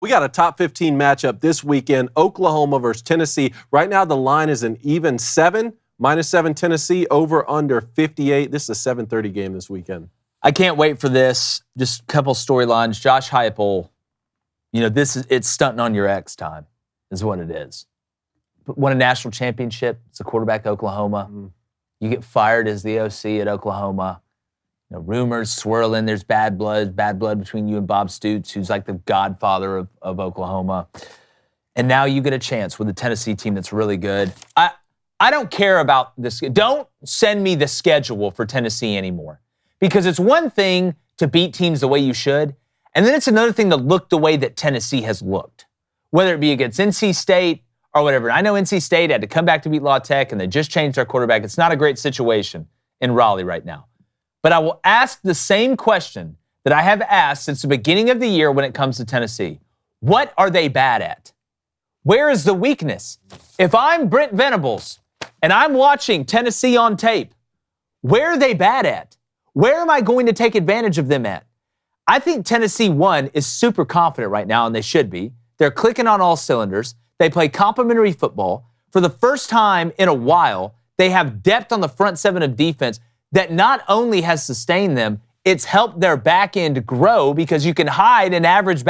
We got a top 15 matchup this weekend, Oklahoma versus Tennessee. Right now, the line is an even 7, -7 Tennessee, over under 58. This is a 7:30 game this weekend. I can't wait for this. Just a couple storylines. Josh Heupel, it's stunting on your X time, is what it is. Won a national championship. It's a quarterback at Oklahoma. You get fired as the OC at Oklahoma. Rumors swirling. There's bad blood between you and Bob Stoops, who's like the godfather of Oklahoma. And now you get a chance with a Tennessee team that's really good. I don't care about this. Don't send me the schedule for Tennessee anymore. Because it's one thing to beat teams the way you should, and then it's another thing to look the way that Tennessee has looked, whether it be against NC State or whatever. I know NC State had to come back to beat La Tech, and they just changed their quarterback. It's not a great situation in Raleigh right now. But I will ask the same question that I have asked since the beginning of the year when it comes to Tennessee. What are they bad at? Where is the weakness? If I'm Brent Venables and I'm watching Tennessee on tape, where are they bad at? Where am I going to take advantage of them at? I think Tennessee, one, is super confident right now, and they should be. They're clicking on all cylinders. They play complementary football. For the first time in a while, they have depth on the front seven of defense that not only has sustained them, it's helped their back end grow because you can hide an average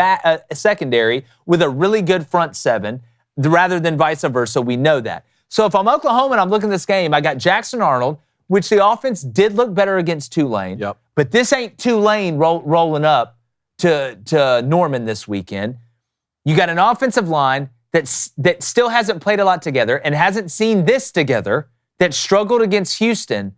secondary with a really good front seven rather than vice versa. We know that. So if I'm Oklahoma and I'm looking at this game, I got Jackson Arnold, which the offense did look better against Tulane. Yep. But this ain't Tulane rolling up to Norman this weekend. You got an offensive line that still hasn't played a lot together and hasn't seen this together, that struggled against Houston.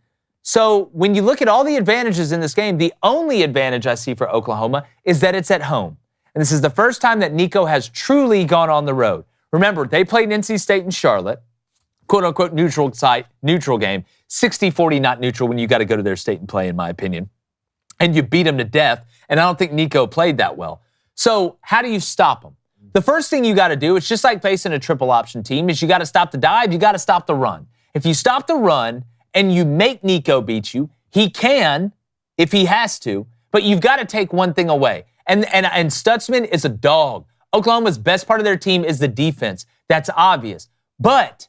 So when you look at all the advantages in this game, the only advantage I see for Oklahoma is that it's at home. And this is the first time that Nico has truly gone on the road. Remember, they played NC State in Charlotte, quote-unquote neutral game, 60-40 not neutral when you got to go to their state and play, in my opinion. And you beat them to death, and I don't think Nico played that well. So how do you stop them? The first thing you got to do, it's just like facing a triple option team, is you got to stop the dive, you got to stop the run. If you stop the run and you make Nico beat you, he can if he has to, but you've got to take one thing away. And Stutzman is a dog. Oklahoma's best part of their team is the defense. That's obvious. But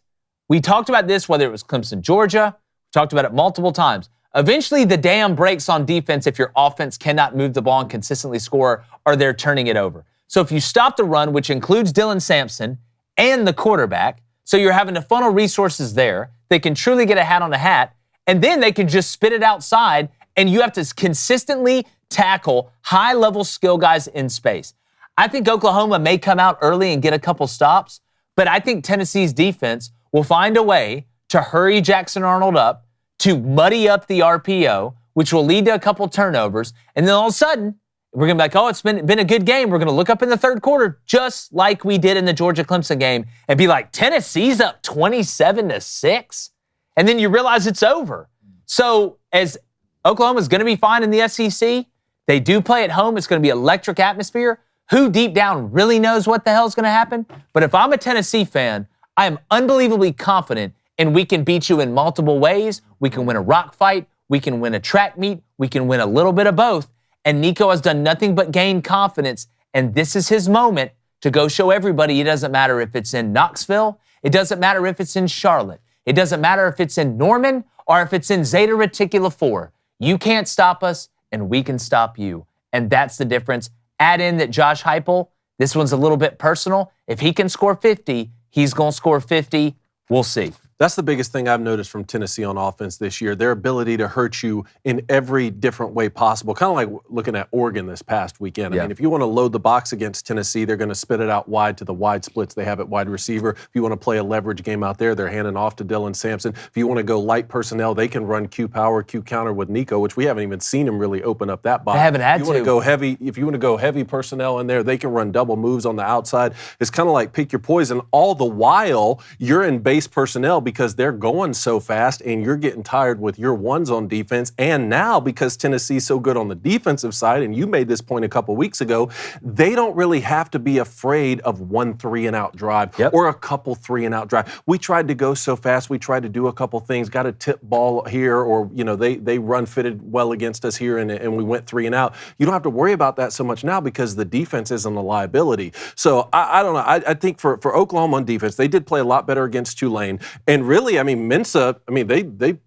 we talked about this, whether it was Clemson, Georgia, we talked about it multiple times. Eventually, the dam breaks on defense if your offense cannot move the ball and consistently score, or they're turning it over. So if you stop the run, which includes Dylan Sampson and the quarterback, so you're having to funnel resources there, they can truly get a hat on a hat, and then they can just spit it outside, and you have to consistently tackle high-level skill guys in space. I think Oklahoma may come out early and get a couple stops, but I think Tennessee's defense will find a way to hurry Jackson Arnold up, to muddy up the RPO, which will lead to a couple turnovers, and then all of a sudden, we're going to be like, oh, it's been a good game. We're going to look up in the third quarter, just like we did in the Georgia-Clemson game, and be like, Tennessee's up 27-6, and then you realize it's over. So as Oklahoma's going to be fine in the SEC, they do play at home. It's going to be electric atmosphere. Who deep down really knows what the hell's going to happen? But if I'm a Tennessee fan, I am unbelievably confident, and we can beat you in multiple ways. We can win a rock fight. We can win a track meet. We can win a little bit of both. And Nico has done nothing but gain confidence, and this is his moment to go show everybody it doesn't matter if it's in Knoxville, it doesn't matter if it's in Charlotte, it doesn't matter if it's in Norman or if it's in Zeta Reticula 4. You can't stop us, and we can stop you. And that's the difference. Add in that Josh Heupel, this one's a little bit personal. If he can score 50, he's going to score 50. We'll see. That's the biggest thing I've noticed from Tennessee on offense this year, their ability to hurt you in every different way possible, kind of like looking at Oregon this past weekend. I mean, if you want to load the box against Tennessee, they're going to spit it out wide to the wide splits they have at wide receiver. If you want to play a leverage game out there, they're handing off to Dylan Sampson. If you want to go light personnel, they can run Q power, Q counter with Nico, which we haven't even seen him really open up that box. They haven't had to. If you want to go heavy personnel in there, they can run double moves on the outside. It's kind of like pick your poison. All the while, you're in base personnel because they're going so fast and you're getting tired with your ones on defense. And now because Tennessee's so good on the defensive side, and you made this point a couple weeks ago, they don't really have to be afraid of 1 3-and-out drive or a couple 3-and-out drive. We tried to go so fast. We tried to do a couple things, got a tip ball here, or, they run fitted well against us here and we went 3-and-out. You don't have to worry about that so much now because the defense isn't a liability. So I don't know. I think for Oklahoma on defense, they did play a lot better against Tulane. And really, Mensah, they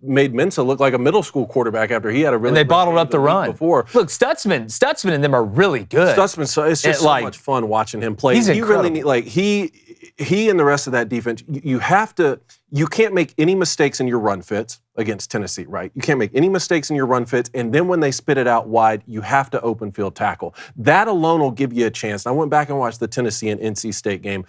made Mensah look like a middle school quarterback after he had a really and they bottled up the run before. Look, Stutzman and them are really good. Stutzman, it's just so much fun watching him play. He's incredible. Really he and the rest of that defense, you can't make any mistakes in your run fits against Tennessee, right? You can't make any mistakes in your run fits, and then when they spit it out wide, you have to open field tackle. That alone will give you a chance. And I went back and watched the Tennessee and NC State game.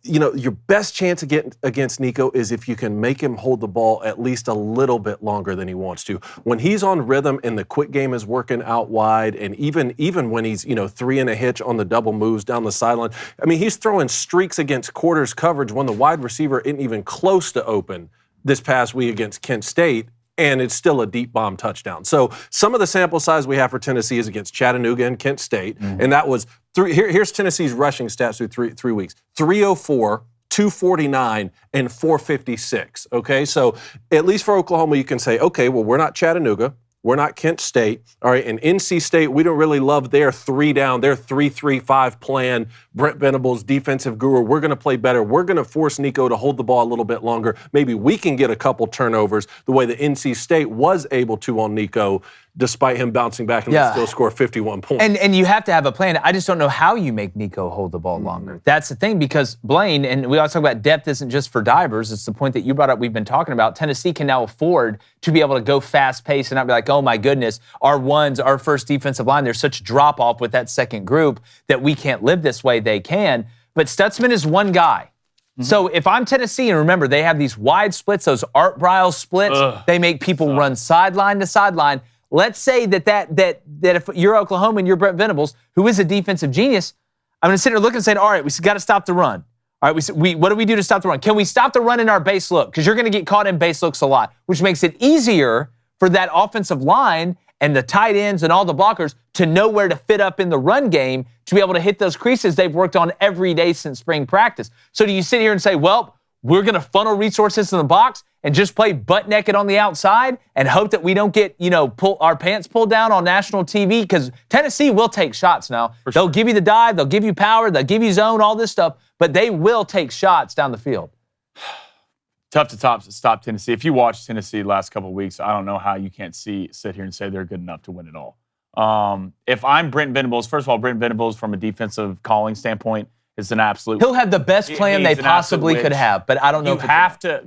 Your best chance against Nico is if you can make him hold the ball at least a little bit longer than he wants to. When he's on rhythm and the quick game is working out wide, and even when he's 3 and a hitch on the double moves down the sideline, he's throwing streaks against quarters coverage when the wide receiver isn't even close to open this past week against Kent State, and it's still a deep bomb touchdown. So some of the sample size we have for Tennessee is against Chattanooga and Kent State, and that was here's Tennessee's rushing stats through three weeks: 304, 249, and 456. Okay, so at least for Oklahoma, you can say, okay, well, we're not Chattanooga. We're not Kent State. All right, and NC State, we don't really love their 3-down, their 3-3-5 plan. Brent Venables, defensive guru. We're going to play better. We're going to force Nico to hold the ball a little bit longer. Maybe we can get a couple turnovers the way that NC State was able to on Nico, despite him bouncing back and still score 51 points. And you have to have a plan. I just don't know how you make Nico hold the ball longer. That's the thing, because Blaine, and we always talk about depth isn't just for divers. It's the point that you brought up we've been talking about. Tennessee can now afford to be able to go fast-paced and not be like, oh, my goodness, our first defensive line, there's such drop-off with that second group that we can't live this way. They can. But Stutzman is one guy. So if I'm Tennessee, and remember, they have these wide splits, those Art Briles splits. They make people run sideline to sideline. Let's say that if you're Oklahoma and you're Brent Venables, who is a defensive genius, I'm going to sit here looking and say, all right, we got to stop the run. All right, what do we do to stop the run? Can we stop the run in our base look? Because you're going to get caught in base looks a lot, which makes it easier for that offensive line and the tight ends and all the blockers to know where to fit up in the run game to be able to hit those creases they've worked on every day since spring practice. So do you sit here and say, well, we're going to funnel resources in the box and just play butt naked on the outside and hope that we don't get, pull our pants pulled down on national TV? Because Tennessee will take shots now. They'll give you the dive, they'll give you power, they'll give you zone, all this stuff, but they will take shots down the field. Tough to stop Tennessee. If you watch Tennessee the last couple of weeks, I don't know how you can't sit here and say they're good enough to win it all. If I'm Brent Venables, first of all, Brent Venables from a defensive calling standpoint is an absolute. He'll have the best plan they possibly could have, but I don't know.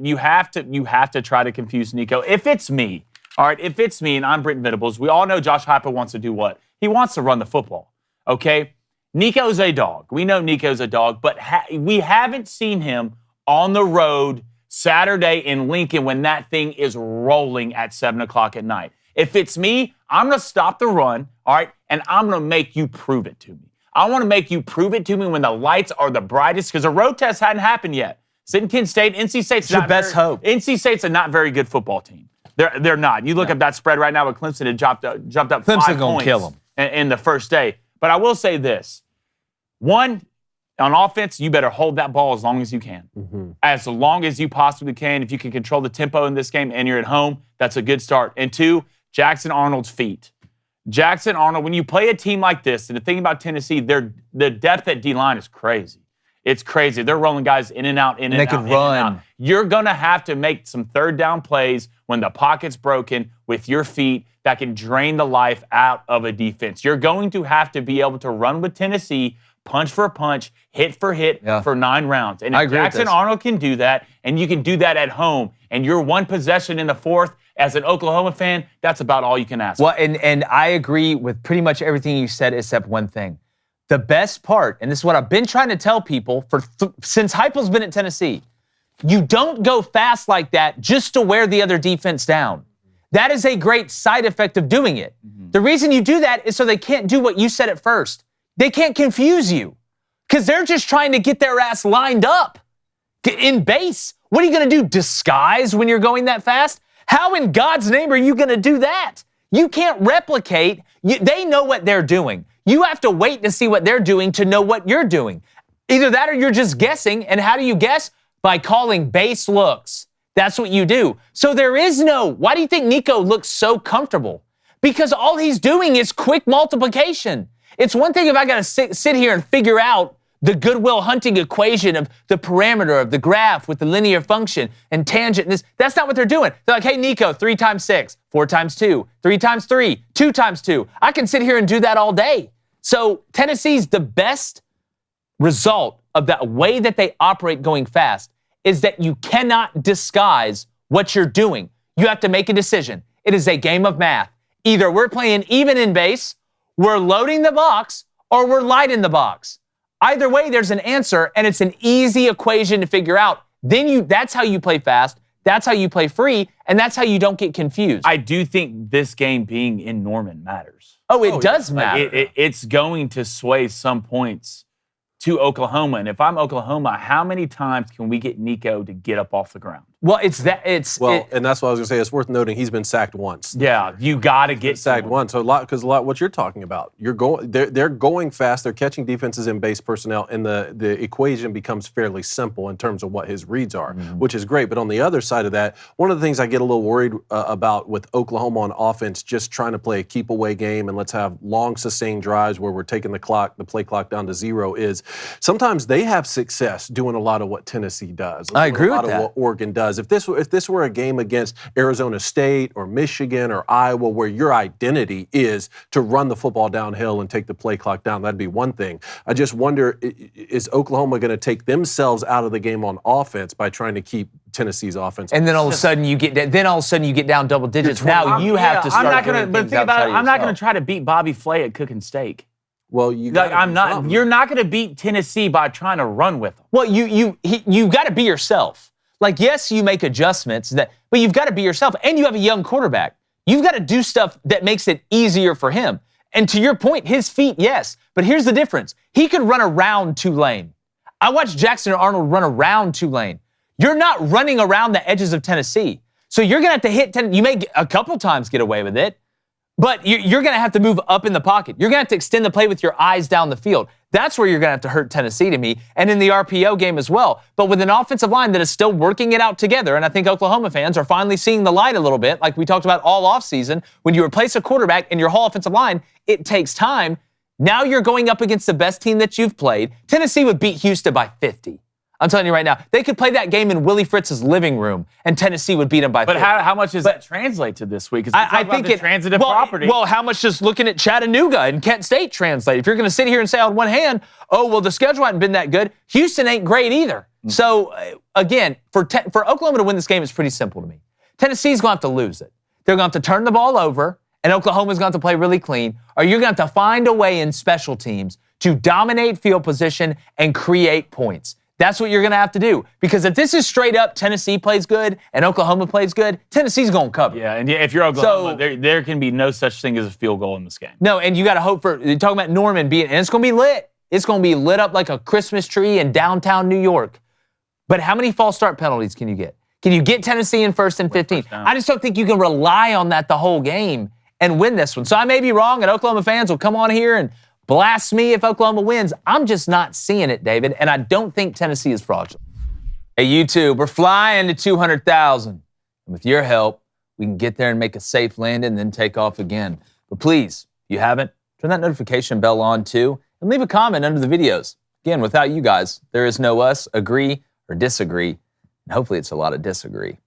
You have to try to confuse Nico. If it's me, all right, if it's me and I'm Brent Venables, we all know Josh Heupel wants to do what? He wants to run the football, okay? Nico's a dog. We know Nico's a dog, but we haven't seen him on the road Saturday in Lincoln when that thing is rolling at 7 o'clock at night. If it's me, I'm going to stop the run, all right, and I'm going to make you prove it to me. I want to make you prove it to me when the lights are the brightest, because the road test hadn't happened yet. It's in Kent State. NC State's your best hope. NC State's a not very good football team. They're not. You look at that spread right now with Clemson, it jumped up Clemson 5 gonna points kill them in the first day. But I will say this. One, on offense, you better hold that ball as long as you can. As long as you possibly can. If you can control the tempo in this game and you're at home, that's a good start. And two, Jackson Arnold's feet. Jackson Arnold, when you play a team like this, and the thing about Tennessee, the depth at D-line is crazy. It's crazy. They're rolling guys in and out, in and out, in and out. You're going to have to make some third down plays when the pocket's broken with your feet that can drain the life out of a defense. You're going to have to be able to run with Tennessee, punch for punch, hit for hit for 9 rounds. And if Jackson Arnold can do that, and you can do that at home, and you're one possession in the fourth, as an Oklahoma fan, that's about all you can ask. Well, and I agree with pretty much everything you said except one thing. The best part, and this is what I've been trying to tell people since Heupel's been at Tennessee, you don't go fast like that just to wear the other defense down. That is a great side effect of doing it. The reason you do that is so they can't do what you said at first. They can't confuse you because they're just trying to get their ass lined up in base. What are you going to do, disguise when you're going that fast? How in God's name are you going to do that? You can't replicate. They know what they're doing. You have to wait to see what they're doing to know what you're doing. Either that or you're just guessing. And how do you guess? By calling base looks. That's what you do. So there is no, why do you think Nico looks so comfortable? Because all he's doing is quick multiplication. It's one thing if I got to sit here and figure out the Goodwill Hunting equation of the parameter of the graph with the linear function and tangent. And this. That's not what they're doing. They're like, hey, Nico, 3 times 6, 4 times 2, 3 times 3, 2 times 2. I can sit here and do that all day. So Tennessee's the best result of that way that they operate going fast is that you cannot disguise what you're doing. You have to make a decision. It is a game of math. Either we're playing even in base, we're loading the box, or we're light in the box. Either way, there's an answer, and it's an easy equation to figure out. That's how you play fast, that's how you play free, and that's how you don't get confused. I do think this game being in Norman matters. Oh, it does matter. It's going to sway some points to Oklahoma. And if I'm Oklahoma, how many times can we get Nico to get up off the ground? Well, and that's what I was going to say. It's worth noting he's been sacked once. Yeah, you got to get sacked once. So a lot what you're talking about. They're going fast. They're catching defenses in base personnel, and the equation becomes fairly simple in terms of what his reads are, which is great. But on the other side of that, one of the things I get a little worried about with Oklahoma on offense, just trying to play a keep away game and let's have long sustained drives where we're taking the play clock down to 0 is sometimes they have success doing a lot of what Tennessee does. I agree with that. A lot of what Oregon does. If this were a game against Arizona State or Michigan or Iowa where your identity is to run the football downhill and take the play clock down, that'd be one thing. I just wonder, is Oklahoma going to take themselves out of the game on offense by trying to keep Tennessee's offense? And then all of a sudden you get down double digits. Now you have to start. I'm not going to. But think about it. I'm not going to try to beat Bobby Flay at cooking steak. Well, you I'm not. You're not going to beat Tennessee by trying to run with them. Well, you got to be yourself. Like, yes, you make adjustments, but you've got to be yourself. And you have a young quarterback. You've got to do stuff that makes it easier for him. And to your point, his feet, yes. But here's the difference. He could run around Tulane. I watched Jackson Arnold run around Tulane. You're not running around the edges of Tennessee. So you're going to have to hit Tennessee. You may a couple times get away with it, but you're going to have to move up in the pocket. You're going to have to extend the play with your eyes down the field. That's where you're going to have to hurt Tennessee to me, and in the RPO game as well. But with an offensive line that is still working it out together, and I think Oklahoma fans are finally seeing the light a little bit, like we talked about all offseason. When you replace a quarterback and your whole offensive line, it takes time. Now you're going up against the best team that you've played. Tennessee would beat Houston by 50. I'm telling you right now, they could play that game in Willie Fritz's living room, and Tennessee would beat them by 50. But how much does that translate to this week? I think it's transitive property. Well, how much does looking at Chattanooga and Kent State translate? If you're going to sit here and say on one hand, oh, well, the schedule hasn't been that good, Houston ain't great either. So, again, for Oklahoma to win this game, it's pretty simple to me. Tennessee's going to have to lose it. They're going to have to turn the ball over, and Oklahoma's going to have to play really clean, or you're going to have to find a way in special teams to dominate field position and create points. That's what you're going to have to do. Because if this is straight up Tennessee plays good and Oklahoma plays good, Tennessee's going to cover. Yeah, and if you're Oklahoma, there can be no such thing as a field goal in this game. No, and you got to hope for, you're talking about Norman being, and it's going to be lit. It's going to be lit up like a Christmas tree in downtown New York. But how many false start penalties can you get? Can you get Tennessee in 1st and 15? I just don't think you can rely on that the whole game and win this one. So I may be wrong, and Oklahoma fans will come on here and blast me if Oklahoma wins. I'm just not seeing it, David, and I don't think Tennessee is fraudulent. Hey, YouTube, we're flying to 200,000. And with your help, we can get there and make a safe landing and then take off again. But please, if you haven't, turn that notification bell on too and leave a comment under the videos. Again, without you guys, there is no us, agree or disagree. And hopefully it's a lot of disagree.